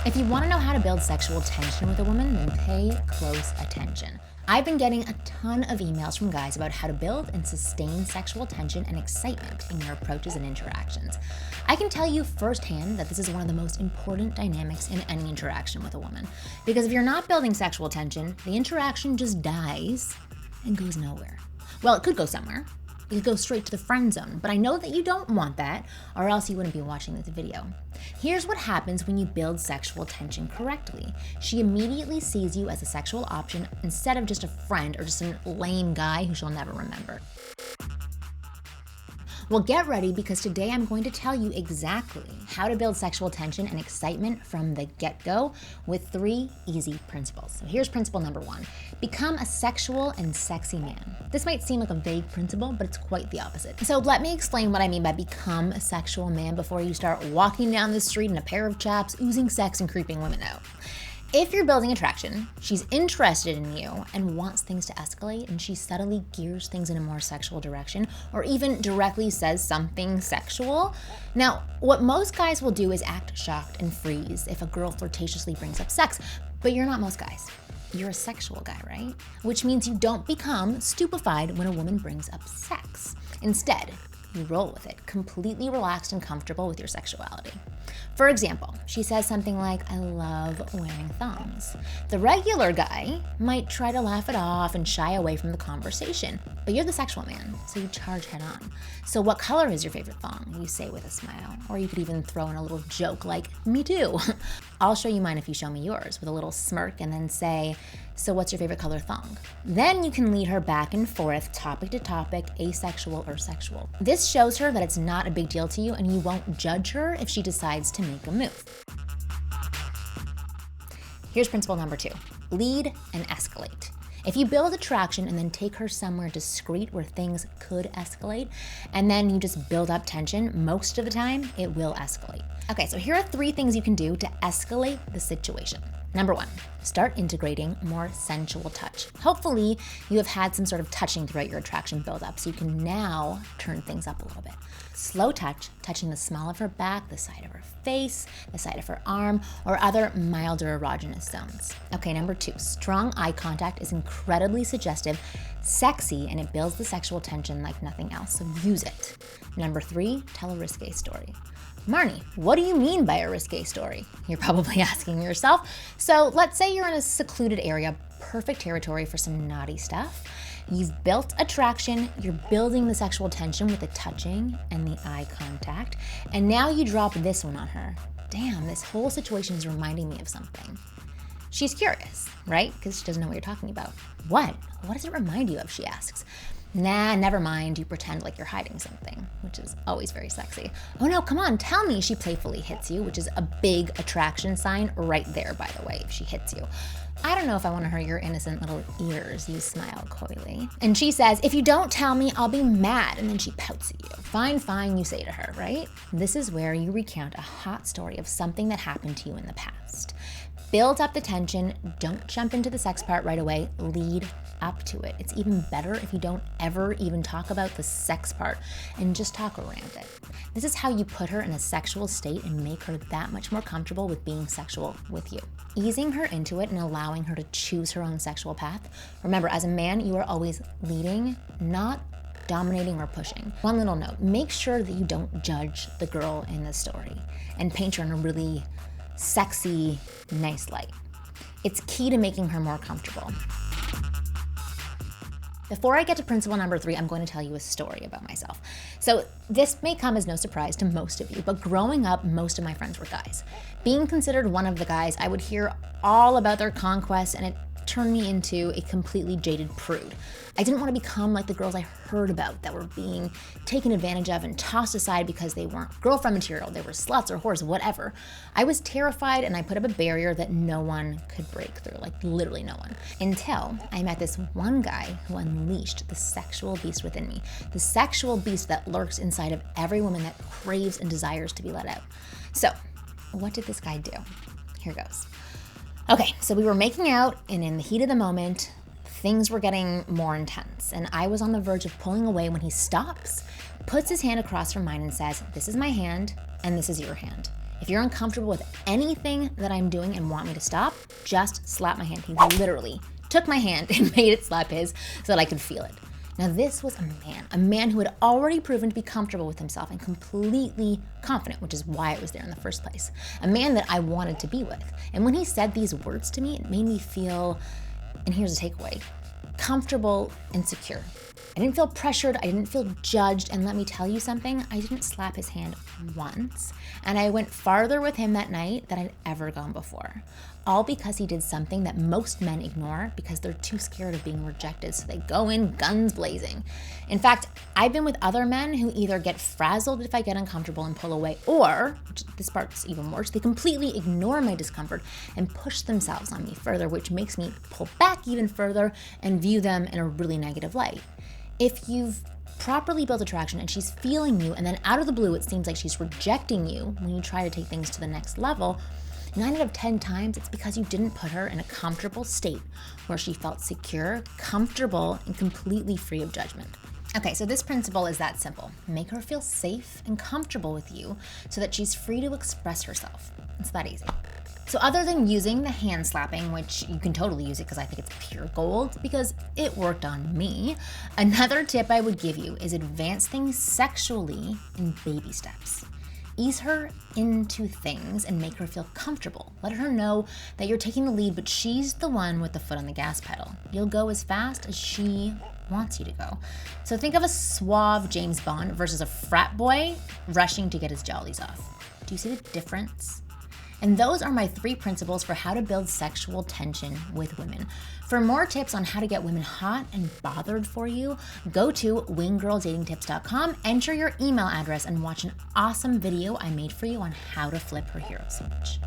If you want to know how to build sexual tension with a woman, then pay close attention. I've been getting a ton of emails from guys about how to build and sustain sexual tension and excitement in your approaches and interactions. I can tell you firsthand that this is one of the most important dynamics in any interaction with a woman. Because if you're not building sexual tension, the interaction just dies and goes nowhere. Well, it could go somewhere. It could go straight to the friend zone, but I know that you don't want that, or else you wouldn't be watching this video. Here's what happens when you build sexual tension correctly. She immediately sees you as a sexual option instead of just a friend or just a lame guy who she'll never remember. Well, get ready, because today I'm going to tell you exactly how to build sexual tension and excitement from the get-go with 3 easy principles. So here's principle number 1. Become a sexual and sexy man. This might seem like a vague principle, but it's quite the opposite. So let me explain what I mean by become a sexual man before you start walking down the street in a pair of chaps, oozing sex and creeping women out. If you're building attraction, she's interested in you and wants things to escalate, and she subtly gears things in a more sexual direction, or even directly says something sexual. Now, what most guys will do is act shocked and freeze if a girl flirtatiously brings up sex, but you're not most guys. You're a sexual guy, right? Which means you don't become stupefied when a woman brings up sex. Instead, you roll with it, completely relaxed and comfortable with your sexuality. For example, she says something like, "I love wearing thongs." The regular guy might try to laugh it off and shy away from the conversation, but you're the sexual man, so you charge head on. "So what color is your favorite thong?" you say with a smile, or you could even throw in a little joke like, "Me too." "I'll show you mine if you show me yours," with a little smirk, and then say, "So what's your favorite color thong?" Then you can lead her back and forth, topic to topic, asexual or sexual. This shows her that it's not a big deal to you, and you won't judge her if she decides to make a move. Here's principle number 2. Lead and escalate. If you build attraction and then take her somewhere discreet where things could escalate, and then you just build up tension, most of the time, it will escalate. Okay, so here are 3 things you can do to escalate the situation. Number 1, start integrating more sensual touch. Hopefully, you have had some sort of touching throughout your attraction buildup, so you can now turn things up a little bit. Slow touch, touching the small of her back, the side of her face, the side of her arm, or other milder erogenous zones. Okay, number 2, strong eye contact is incredibly suggestive, sexy, and it builds the sexual tension like nothing else, so use it. Number 3, tell a risque story. Marni, what do you mean by a risque story? You're probably asking yourself. So let's say you're in a secluded area, perfect territory for some naughty stuff. You've built attraction, you're building the sexual tension with the touching and the eye contact, and now you drop this one on her. Damn, this whole situation is reminding me of something. She's curious, right? Because she doesn't know what you're talking about. What? What does it remind you of, she asks. Nah, never mind, you pretend like you're hiding something, which is always very sexy. Oh no, come on, tell me, she playfully hits you, which is a big attraction sign right there, by the way, if she hits you. I don't know if I want to hurt your innocent little ears, you smile coyly. And she says, "If you don't tell me, I'll be mad," and then she pouts at you. Fine, you say to her, right? This is where you recount a hot story of something that happened to you in the past. Build up the tension, don't jump into the sex part right away, lead up to it. It's even better if you don't ever even talk about the sex part and just talk around it. This is how you put her in a sexual state and make her that much more comfortable with being sexual with you. Easing her into it and allowing her to choose her own sexual path. Remember, as a man, you are always leading, not dominating or pushing. One little note, make sure that you don't judge the girl in the story and paint her in a really sexy, nice light. It's key to making her more comfortable. Before I get to principle number 3, I'm going to tell you a story about myself. So this may come as no surprise to most of you, but growing up, most of my friends were guys. Being considered one of the guys, I would hear all about their conquests, and it turned me into a completely jaded prude. I didn't want to become like the girls I heard about that were being taken advantage of and tossed aside because they weren't girlfriend material, they were sluts or whores, whatever. I was terrified, and I put up a barrier that no one could break through, like literally no one. Until I met this one guy who unleashed the sexual beast within me, the sexual beast that lurks inside of every woman that craves and desires to be let out. So, what did this guy do? Here goes. Okay, so we were making out, and in the heat of the moment, things were getting more intense, and I was on the verge of pulling away when he stops, puts his hand across from mine and says, "This is my hand, and this is your hand. If you're uncomfortable with anything that I'm doing and want me to stop, just slap my hand. He literally took my hand and made it slap his so that I could feel it. Now this was a man who had already proven to be comfortable with himself and completely confident, which is why it was there in the first place. A man that I wanted to be with. And when he said these words to me, it made me feel, and here's a takeaway, comfortable and secure. I didn't feel pressured, I didn't feel judged, and let me tell you something, I didn't slap his hand once, and I went farther with him that night than I'd ever gone before. All because he did something that most men ignore because they're too scared of being rejected, so they go in guns blazing. In fact, I've been with other men who either get frazzled if I get uncomfortable and pull away, or, which this part's even worse, they completely ignore my discomfort and push themselves on me further, which makes me pull back even further and view them in a really negative light. If you've properly built attraction and she's feeling you, and then out of the blue, it seems like she's rejecting you when you try to take things to the next level, 9 out of 10 times, it's because you didn't put her in a comfortable state where she felt secure, comfortable, and completely free of judgment. Okay, so this principle is that simple. Make her feel safe and comfortable with you so that she's free to express herself. It's that easy. So other than using the hand slapping, which you can totally use it because I think it's pure gold because it worked on me, another tip I would give you is advance things sexually in baby steps. Ease her into things and make her feel comfortable. Let her know that you're taking the lead, but she's the one with the foot on the gas pedal. You'll go as fast as she wants you to go. So think of a suave James Bond versus a frat boy rushing to get his jollies off. Do you see the difference? And those are my 3 principles for how to build sexual tension with women. For more tips on how to get women hot and bothered for you, go to winggirldatingtips.com, enter your email address, and watch an awesome video I made for you on how to flip her hero switch.